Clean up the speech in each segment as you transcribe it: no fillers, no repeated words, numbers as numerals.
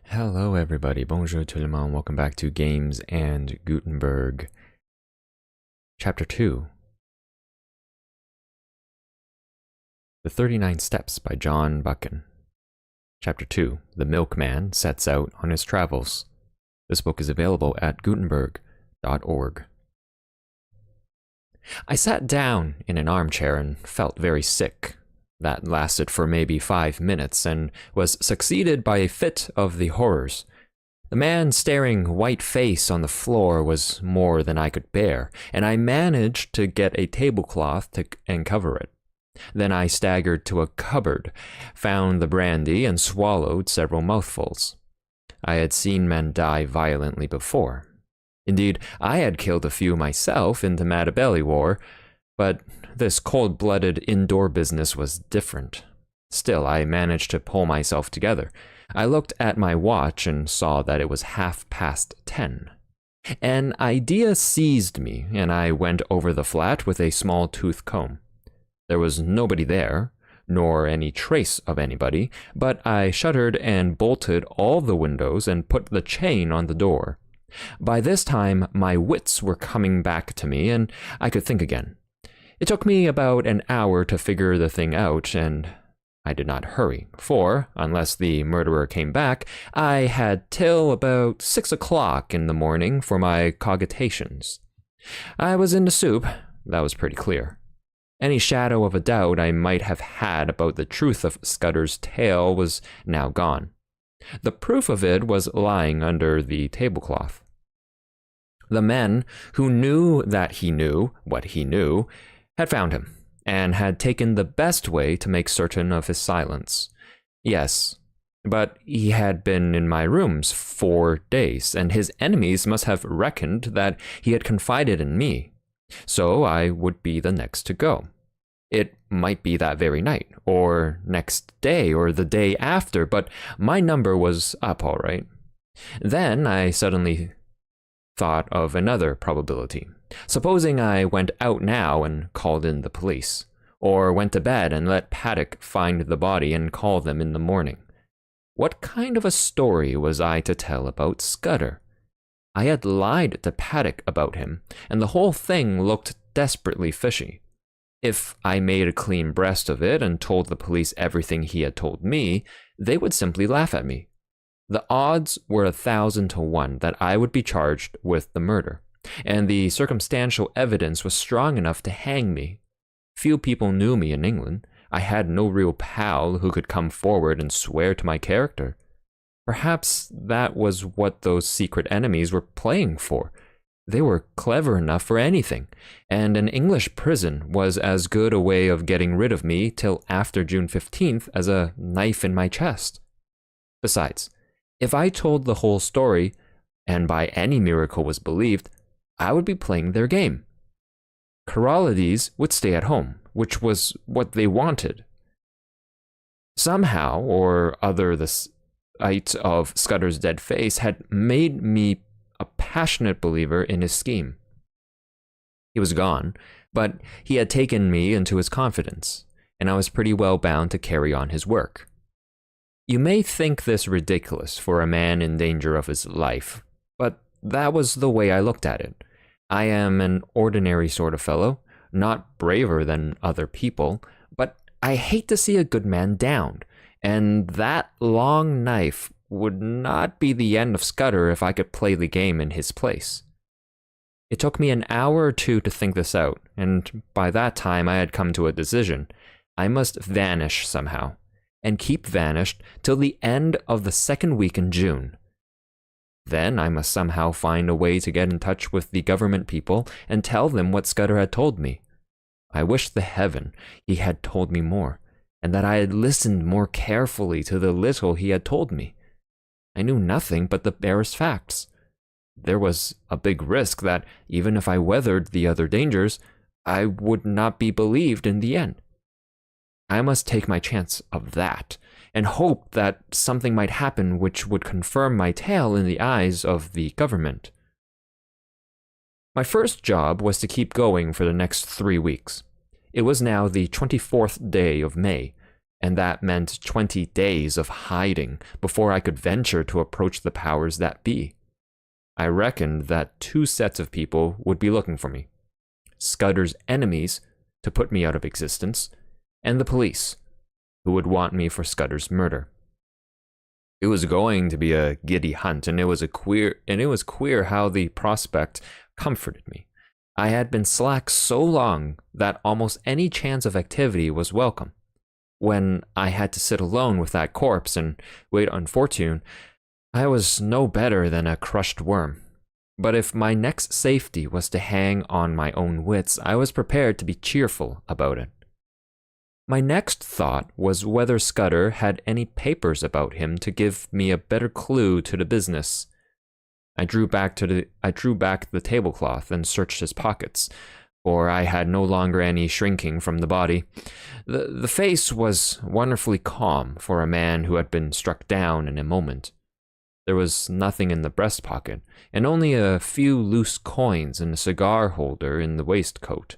Hello everybody, bonjour tout le monde, welcome back to Games and Gutenberg. Chapter 2. The 39 Steps by John Buchan. Chapter 2. The Milkman Sets Out on His Travels. This book is available at Gutenberg.org. I sat down in an armchair and felt very sick. That lasted for maybe 5 minutes and was succeeded by a fit of the horrors. The man staring white-face on the floor was more than I could bear, and I managed to get a tablecloth and cover it. Then I staggered to a cupboard, found the brandy, and swallowed several mouthfuls. I had seen men die violently before. Indeed, I had killed a few myself in the Matabele War, but this cold-blooded indoor business was different. Still, I managed to pull myself together. I looked at my watch and saw that it was 10:30. An idea seized me, and I went over the flat with a small tooth comb. There was nobody there, nor any trace of anybody, but I shuttered and bolted all the windows and put the chain on the door. By this time, my wits were coming back to me, and I could think again. It took me about an hour to figure the thing out, and I did not hurry, for, unless the murderer came back, I had till about 6 o'clock in the morning for my cogitations. I was in the soup, that was pretty clear. Any shadow of a doubt I might have had about the truth of Scudder's tale was now gone. The proof of it was lying under the tablecloth. The men who knew that he knew what he knew had found him, and had taken the best way to make certain of his silence. Yes, but he had been in my rooms 4 days, and his enemies must have reckoned that he had confided in me, so I would be the next to go. It might be that very night, or next day, or the day after, but my number was up all right. Then I suddenly thought of another probability. Supposing I went out now and called in the police, or went to bed and let Paddock find the body and call them in the morning. What kind of a story was I to tell about Scudder? I had lied to Paddock about him, and the whole thing looked desperately fishy. If I made a clean breast of it and told the police everything he had told me, they would simply laugh at me. The odds were 1,000 to 1 that I would be charged with the murder, and the circumstantial evidence was strong enough to hang me. Few people knew me in England. I had no real pal who could come forward and swear to my character. Perhaps that was what those secret enemies were playing for. They were clever enough for anything, and an English prison was as good a way of getting rid of me till after June 15th as a knife in my chest. Besides, if I told the whole story, and by any miracle was believed, I would be playing their game. Coralides would stay at home, which was what they wanted. Somehow or other, the sight of Scudder's dead face had made me a passionate believer in his scheme. He was gone, but he had taken me into his confidence, and I was pretty well bound to carry on his work. You may think this ridiculous for a man in danger of his life, but that was the way I looked at it. I am an ordinary sort of fellow, not braver than other people, but I hate to see a good man downed, and that long knife would not be the end of Scudder if I could play the game in his place. It took me an hour or two to think this out, and by that time I had come to a decision. I must vanish somehow, and keep vanished till the end of the second week in June. Then I must somehow find a way to get in touch with the government people and tell them what Scudder had told me. I wished to heaven he had told me more, and that I had listened more carefully to the little he had told me. I knew nothing but the barest facts. There was a big risk that, even if I weathered the other dangers, I would not be believed in the end. I must take my chance of that, and hope that something might happen which would confirm my tale in the eyes of the government. My first job was to keep going for the next 3 weeks. It was now the 24th day of May, and that meant 20 days of hiding before I could venture to approach the powers that be. I reckoned that 2 sets of people would be looking for me: Scudder's enemies, to put me out of existence, and the police, who would want me for Scudder's murder. It was going to be a giddy hunt, and it was queer how the prospect comforted me. I had been slack so long that almost any chance of activity was welcome. When I had to sit alone with that corpse and wait on fortune, I was no better than a crushed worm. But if my next safety was to hang on my own wits, I was prepared to be cheerful about it. My next thought was whether Scudder had any papers about him to give me a better clue to the business. I drew back the tablecloth and searched his pockets, for I had no longer any shrinking from the body. The face was wonderfully calm for a man who had been struck down in a moment. There was nothing in the breast pocket, and only a few loose coins and a cigar holder in the waistcoat.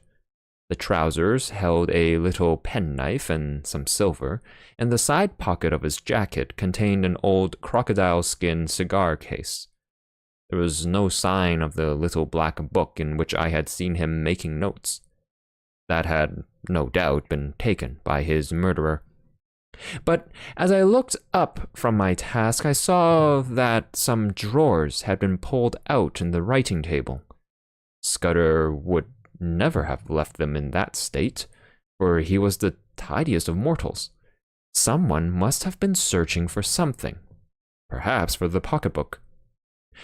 The trousers held a little penknife and some silver, and the side pocket of his jacket contained an old crocodile skin cigar case. There was no sign of the little black book in which I had seen him making notes. That had, no doubt, been taken by his murderer. But as I looked up from my task, I saw that some drawers had been pulled out in the writing table. Scudder would never have left them in that state, for he was the tidiest of mortals. Someone must have been searching for something, perhaps for the pocketbook.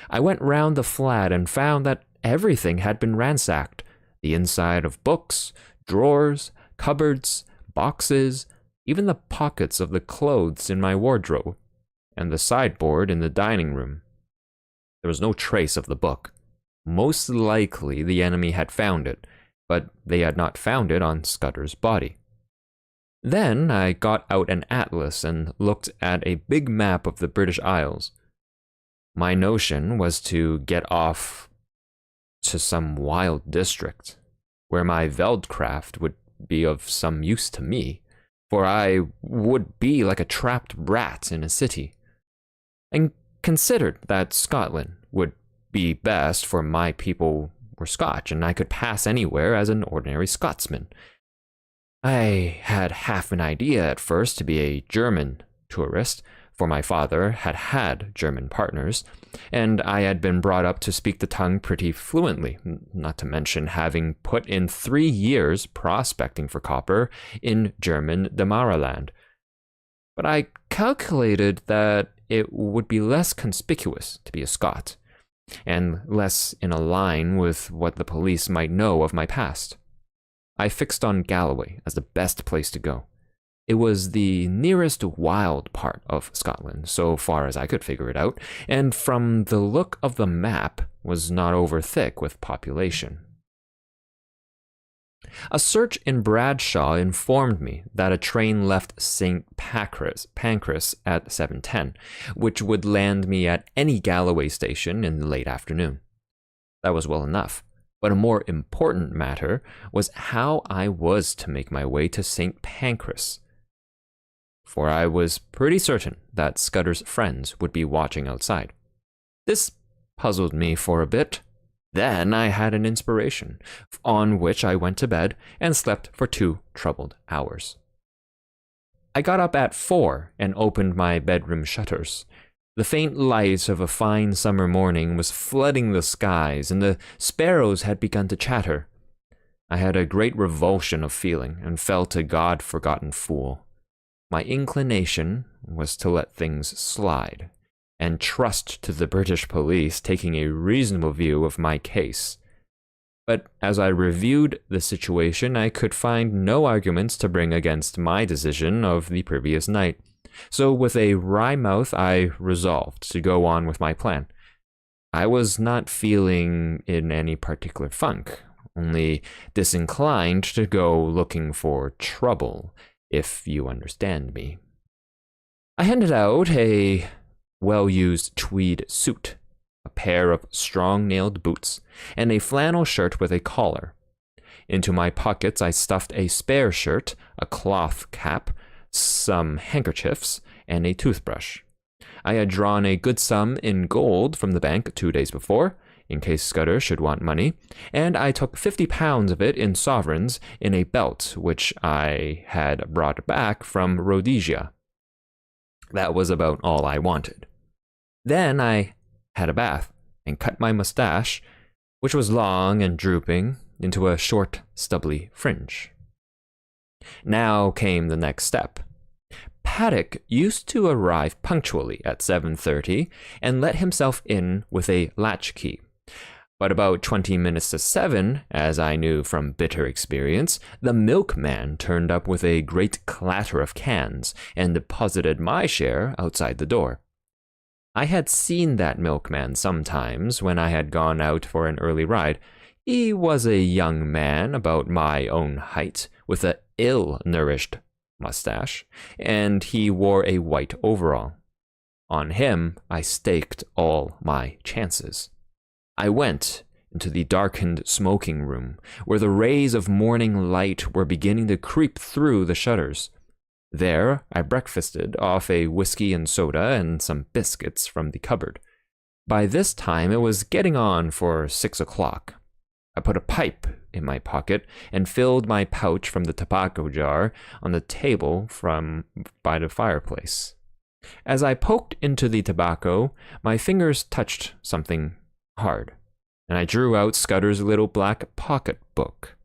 I went round the flat and found that everything had been ransacked: the inside of books, drawers, cupboards, boxes, even the pockets of the clothes in my wardrobe, and the sideboard in the dining room. There was no trace of the book. Most likely the enemy had found it, but they had not found it on Scudder's body. Then I got out an atlas and looked at a big map of the British Isles. My notion was to get off to some wild district, where my Veldcraft would be of some use to me, for I would be like a trapped rat in a city, and considered that Scotland would be best, for my people were Scotch, and I could pass anywhere as an ordinary Scotsman. I had half an idea at first to be a German tourist, for my father had German partners, and I had been brought up to speak the tongue pretty fluently, not to mention having put in 3 years prospecting for copper in German Damaraland. But I calculated that it would be less conspicuous to be a Scot, and less in a line with what the police might know of my past. I fixed on Galloway as the best place to go. It was the nearest wild part of Scotland, so far as I could figure it out, and from the look of the map was not over thick with population. A search in Bradshaw informed me that a train left St. Pancras at 7:10, which would land me at any Galloway station in the late afternoon. That was well enough, but a more important matter was how I was to make my way to St. Pancras, for I was pretty certain that Scudder's friends would be watching outside. This puzzled me for a bit. Then I had an inspiration, on which I went to bed and slept for 2 troubled hours. I got up at 4 and opened my bedroom shutters. The faint light of a fine summer morning was flooding the skies, and the sparrows had begun to chatter. I had a great revulsion of feeling, and felt a God-forgotten fool. My inclination was to let things slide, and trust to the British police taking a reasonable view of my case. But as I reviewed the situation, I could find no arguments to bring against my decision of the previous night. So with a wry mouth, I resolved to go on with my plan. I was not feeling in any particular funk, only disinclined to go looking for trouble, if you understand me. I handed out a well-used tweed suit, a pair of strong-nailed boots, and a flannel shirt with a collar. Into my pockets I stuffed a spare shirt, a cloth cap, some handkerchiefs, and a toothbrush. I had drawn a good sum in gold from the bank 2 days before, in case Scudder should want money, and I took 50 pounds of it in sovereigns in a belt which I had brought back from Rhodesia. That was about all I wanted. Then I had a bath and cut my mustache, which was long and drooping, into a short, stubbly fringe. Now came the next step. Paddock used to arrive punctually at 7:30 and let himself in with a latchkey. But about 20 minutes to 7, as I knew from bitter experience, the milkman turned up with a great clatter of cans and deposited my share outside the door. I had seen that milkman sometimes when I had gone out for an early ride. He was a young man about my own height, with an ill-nourished mustache, and he wore a white overall. On him, I staked all my chances. I went into the darkened smoking room, where the rays of morning light were beginning to creep through the shutters. There, I breakfasted off a whiskey and soda and some biscuits from the cupboard. By this time, it was getting on for 6 o'clock. I put a pipe in my pocket and filled my pouch from the tobacco jar on the table by the fireplace. As I poked into the tobacco, my fingers touched something hard, and I drew out Scudder's little black pocketbook.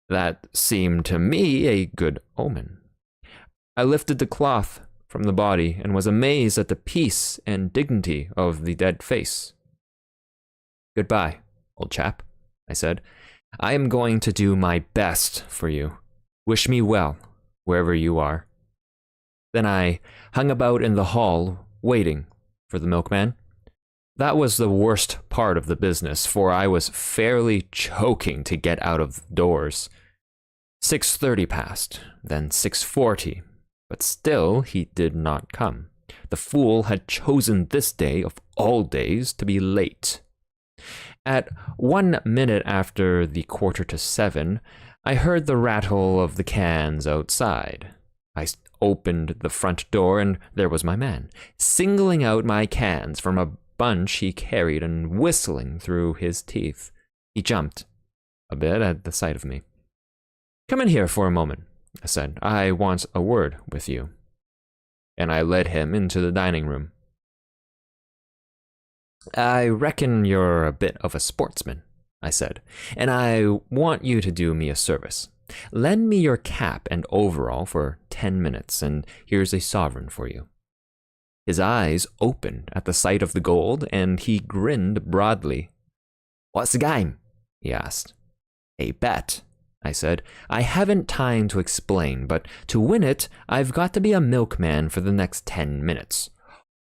That seemed to me a good omen. I lifted the cloth from the body and was amazed at the peace and dignity of the dead face. "Goodbye, old chap," I said. "I am going to do my best for you. Wish me well, wherever you are." Then I hung about in the hall, waiting for the milkman. That was the worst part of the business, for I was fairly choking to get out of doors. 6:30 passed, then 6:40, but still he did not come. The fool had chosen this day of all days to be late. At 1 minute after the 6:45, I heard the rattle of the cans outside. I opened the front door, and there was my man, singling out my cans from a bunch he carried and whistling through his teeth. He jumped a bit at the sight of me. "Come in here for a moment," I said. "I want a word with you." And I led him into the dining room. "I reckon you're a bit of a sportsman," I said, "and I want you to do me a service. Lend me your cap and overall for 10 minutes, and here's a sovereign for you." His eyes opened at the sight of the gold, and he grinned broadly. "What's the game?" he asked. "A bet," I said. "I haven't time to explain, but to win it, I've got to be a milkman for the next 10 minutes.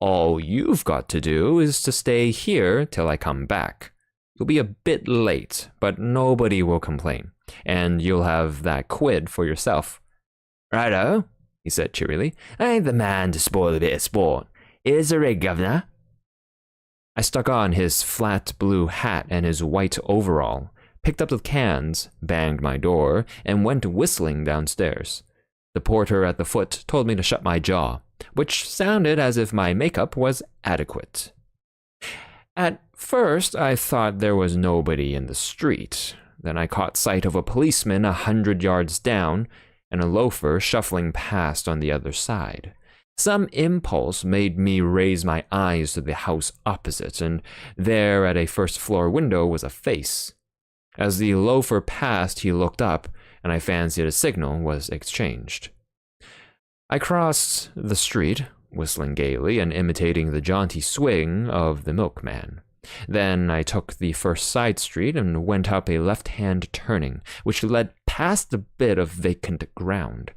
All you've got to do is to stay here till I come back. You'll be a bit late, but nobody will complain, and you'll have that quid for yourself." "Righto," he said cheerily. "I ain't the man to spoil a bit of sport. Here's the rig, governor." I stuck on his flat blue hat and his white overall, picked up the cans, banged my door, and went whistling downstairs. The porter at the foot told me to shut my jaw, which sounded as if my makeup was adequate. At first, I thought there was nobody in the street. Then I caught sight of a policeman 100 yards down and a loafer shuffling past on the other side. Some impulse made me raise my eyes to the house opposite, and there at a first-floor window was a face. As the loafer passed, he looked up, and I fancied a signal was exchanged. I crossed the street, whistling gaily and imitating the jaunty swing of the milkman. Then I took the first side street and went up a left-hand turning, which led past a bit of vacant ground.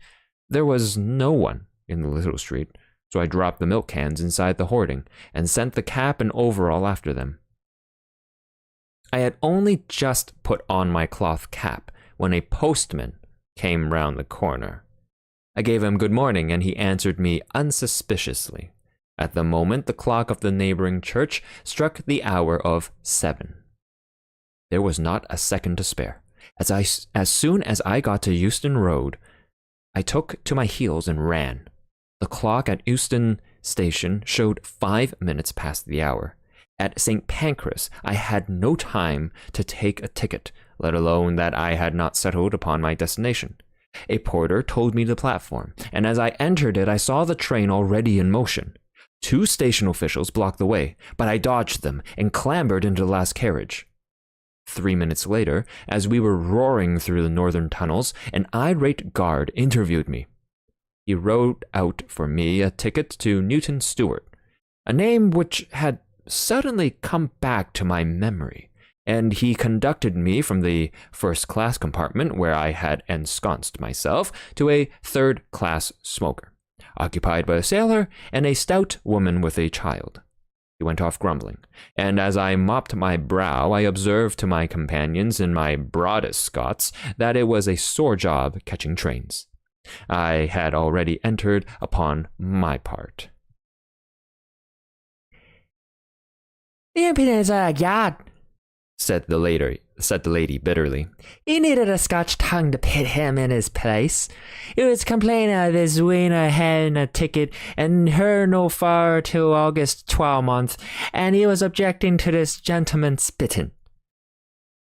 There was no one in the little street, so I dropped the milk cans inside the hoarding and sent the cap and overall after them. I had only just put on my cloth cap when a postman came round the corner. I gave him good morning, and he answered me unsuspiciously. At the moment, the clock of the neighboring church struck the hour of 7. There was not a second to spare. As soon as I got to Euston Road, I took to my heels and ran. The clock at Euston Station showed 5 minutes past the hour. At St. Pancras, I had no time to take a ticket, let alone that I had not settled upon my destination. A porter told me the platform, and as I entered it, I saw the train already in motion. 2 station officials blocked the way, but I dodged them and clambered into the last carriage. 3 minutes later, as we were roaring through the northern tunnels, an irate guard interviewed me. He wrote out for me a ticket to Newton Stewart, a name which had suddenly come back to my memory, and he conducted me from the first-class compartment where I had ensconced myself to a third-class smoker, occupied by a sailor and a stout woman with a child. He went off grumbling, and as I mopped my brow, I observed to my companions in my broadest Scots that it was a sore job catching trains. I had already entered upon my part. The impudence of a god, said the lady bitterly. He needed a Scotch tongue to put him in his place. He was complaining of his wiener having a ticket and her no far till August 12th, and he was objecting to this gentleman spitting.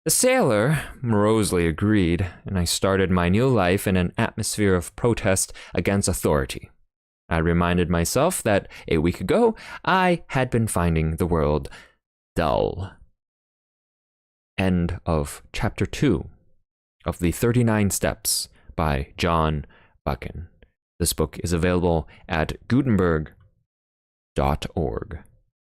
The sailor morosely agreed, and I started my new life in an atmosphere of protest against authority. I reminded myself that a week ago I had been finding the world dull. End of Chapter 2 of The 39 Steps by John Buchan. This book is available at Gutenberg.org.